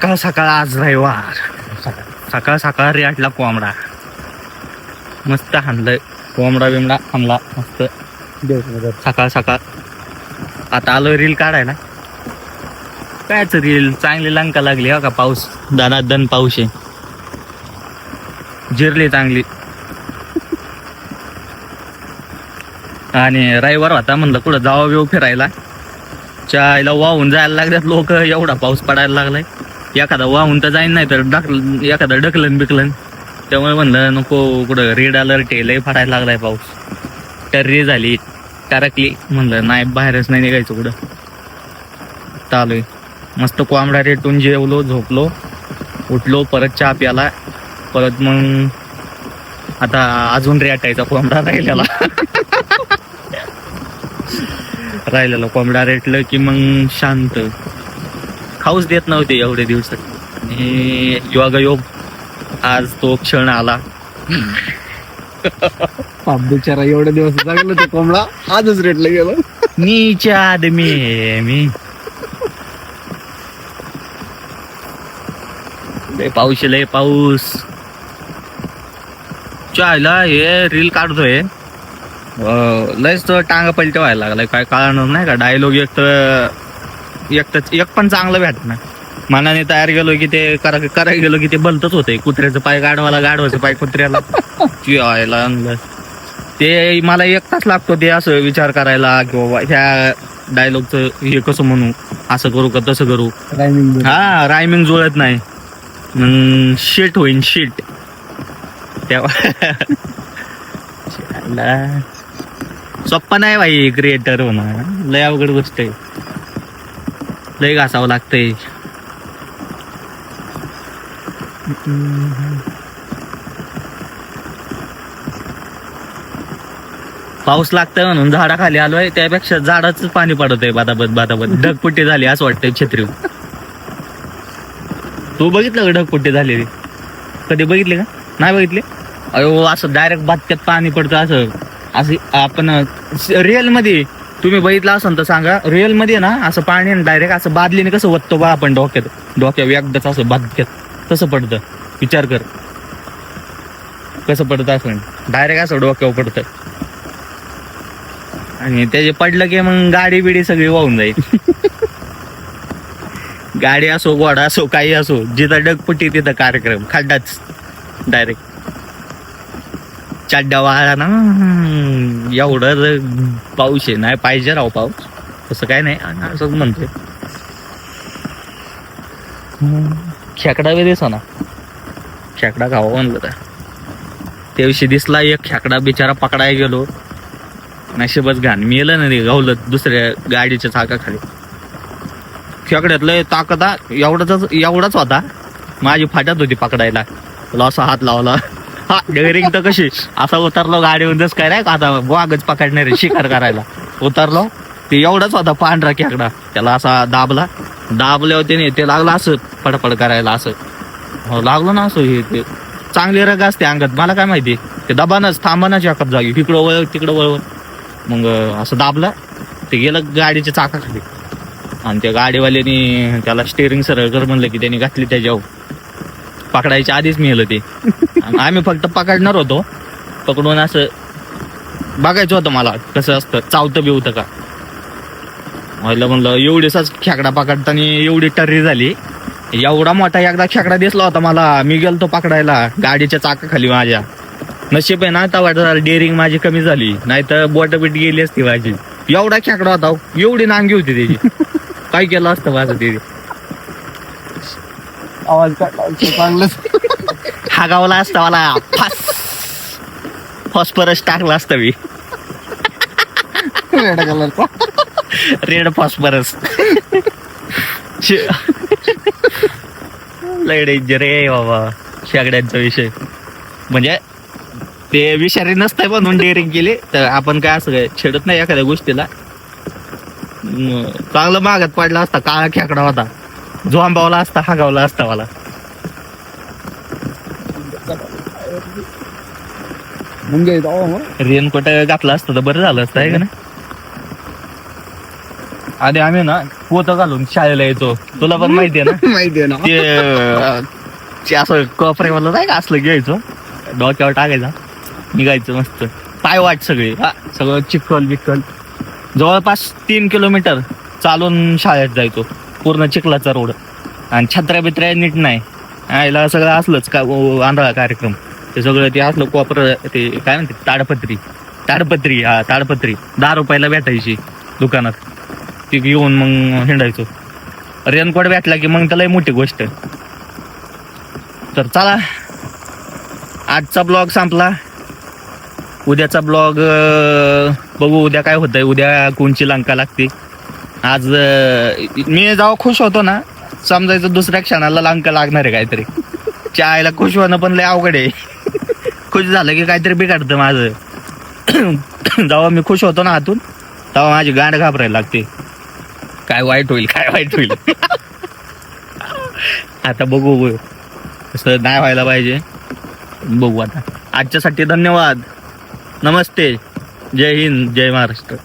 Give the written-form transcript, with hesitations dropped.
सकाळ सकाळ आज रविवार, सकाळ सकाळ रेटला कोंबडा मस्त हाणलंय. कोंबडा बिमडा हाणला मस्त सकाळ सकाळ. आता आलो रील काढायला. कायच रील चांगली लंका लागली हो का. पाऊस दनादन पाऊस आहे. जिरली चांगली. आणि रविवार होता म्हणलं कुठं जावं बिव फिरायला. चायला वाहून जायला लागल्यात लोक. एवढा पाऊस पडायला लागलाय. एखादा वाहून तर जाईन नाही तर एखादा ढकलन बिकलन. त्यामुळे म्हणलं नको कुठं रेड अलर्ट आहे. लय पडायला लागलाय पाऊस. टर्री झाली टारकली. म्हणलं नाही बाहेरच नाही निघायचं कुठं. चालू मस्त कोंबडा रेटून जेवलो झोपलो उठलो परत चहा प्याला. परत मग आता अजून रेटायचा कोंबडा राहिलेला कोंबडा रेटलं की मग शांत. खाऊच देत नव्हते एवढे दिवसात. आणि योगायोग आज तो क्षण आला. बिचारा एवढे दिवस जगलं ते कोंबडा आजच रेटलं गेलं. नीच्या आदमी मी लय पाऊस लय पाऊस. चायला हे रील काढतोय लयच तो टांगा पलटे व्हायला लागलाय. काय कळणार नाही का. डायलॉग एक पण चांगलं भेटणार. मनाने तयार गेलो की ते करायला गेलो की ते भलतच होते. कुत्र्याचं पाय गाढवाला गाढवाचं पाय कुत्र्याला. चिवायला ते मला एक तास लागतो ते असं विचार करायला किंवा ह्या डायलॉगचं हे कसं म्हणू, असं करू का तसं करू. हा रायमिंग जुळत नाही. शिट होईन शिट तेव्हा. सोप्पा नाही भाई क्रिएटर होणार. लय अवघड गोष्ट आहे. लय घासावं लागतंय. पाऊस लागतंय म्हणून झाडाखाली आलोय. त्यापेक्षा झाडाच पाणी पडत आहे बादाबत ढगपुट्टी झाली असं वाटतंय छत्री. तू बघितलं का ढगपुट्टी झालेली कधी बघितले का. नाही बघितले. अयो असं डायरेक्ट बातक्यात पाणी पडतं असं आपण रिअल मध्ये तुम्ही बघितलं असेल तर सांगा. रिअल मध्ये ना असं पाणी डायरेक्ट असं बादलीने कसं वततो बा आपण डोक्यावर एकदाच असं बादक्यात तसं पडतं. विचार कर कसं पडतं असं डायरेक्ट असं डोक्यावर पडतं. आणि त्याचे पडलं की मग गाडी बिडी सगळी वाहून जाईल. गाडी असो घोडा असो काही असो जिथं डगपुटी तिथं कार्यक्रम खड्डाच डायरेक्ट. चड्डा वाळा ना एवढं पाऊस आहे. नाही पाहिजे राव पाऊस तसं काय नाही असंच म्हणतोय. खेकडा बी दिसा ना. खेकडा खावा म्हणलं तर त्या दिवशी दिसला एक खेकडा. बिचारा पकडायला गेलो नशीबच घाण मेलं ना रे. गावलं दुसऱ्या गाडीच्या चाकाखाली. खेकड्यातलं ताकद एवढाच होता. माझी फाट्यात होती पकडायला. तुला असा हात लावला. हा डेअरिंग तर कशी असा उतरलो गाडीवर जस काय नाही का आता वाघच पकडणार शिकार करायला. उतरलो ते एवढाच होता पांढरा खेकडा. त्याला असा दाबल्यावर त्याने ते लागलं असं पडपड करायला. असं लागलो ना असं. हे ते चांगली रग असते अंगात. मला काय माहिती ते दबानच थांबानाच एकाच जागी तिकडं वळ तिकडं वळवळ. मग असं दाबलं ते गेलं गाडीच्या चाकाखाली. आणि त्या गाडीवाल्याने त्याला स्टेअरिंग सरळ कर म्हणलं की त्याने घातली त्याच्यावर. पकडायच्या आधीच मिळालं ते. आम्ही फक्त पकडणार होतो. पकडून असं बघायचं होतं मला कसं असतं चावतं बिवतं का. म्हणलं एवढीसाच खेकडा पकडताना एवढी टर्री झाली. एवढा मोठा एकदा खेकडा दिसला होता मला. मी गेलतो पकडायला गाडीच्या चाकाखाली माझ्या. नशीब आहे ना आता डेअरिंग माझी कमी झाली. नाही तर बोटबीट गेली असती माझी. एवढा खेकडा होता. एवढी नांगी होती त्याची. काय केलं असतं माझं ते. आवाज चांगलंच हागावला असता मला. फॉस्फरस टाकला असतं मी. रेड कलरचा रेड फॉस्फरस. लय डेंजर आहे बाबा शेगड्यांचा विषय. म्हणजे ते विषारी नसतंय म्हणून डेअरिंग केली तर आपण काय असं काय छेडत नाही एखाद्या गोष्टीला. चांगलं मागात पडला असता. काळा खेकडा होता. झोंबावला असता हागावला असता मला. रेनकोट घातला असतं तर बरं झालं असतं आहे का ना. आधी आम्ही ना पोतं घालून शाळेला यायचो, तुला पण माहितीये ना. माहितीये ना. ते असं कपड्यावाला नाही का असलं घ्यायचं, डोक्यावर टाकायचा, निघायचं मस्त. पाय वाट सगळी, हा सगळं चिखल बिखल. जवळपास 3 किलोमीटर चालून शाळेत जायचो, पूर्ण चिखलाचा रोड. आणि छत्र्या बित्र्या नीट नाही, यायला सगळं असलंच का आंधळा कार्यक्रम. ते सगळं ते असलं कोपर, ते काय म्हणते ताडपत्री हा ताडपत्री 10 रुपयाला भेटायची दुकानात, ती घेऊन मग हिंडायचो. रेनकोट भेटला की मग त्याला मोठी गोष्ट. तर चला, आजचा ब्लॉग संपला. उद्याचा ब्लॉग बघू उद्या काय होतंय, उद्या कोणची लंका लागते. आज मी जेव्हा खुश होतो ना, समजायचं दुसऱ्या क्षणाला लंका लागणार आहे काहीतरी. चायला खुश होणं पण लय अवघड आहे. खुश झालं की काहीतरी बिघडतं माझं. जेव्हा मी खुश होतो ना आतून, तेव्हा माझी गांड घाबरायला लागते. काय वाईट होईल. आता बघू, असं नाही व्हायला पाहिजे. बघू आता. आजच्यासाठी धन्यवाद. नमस्ते. जय हिंद, जय महाराष्ट्र.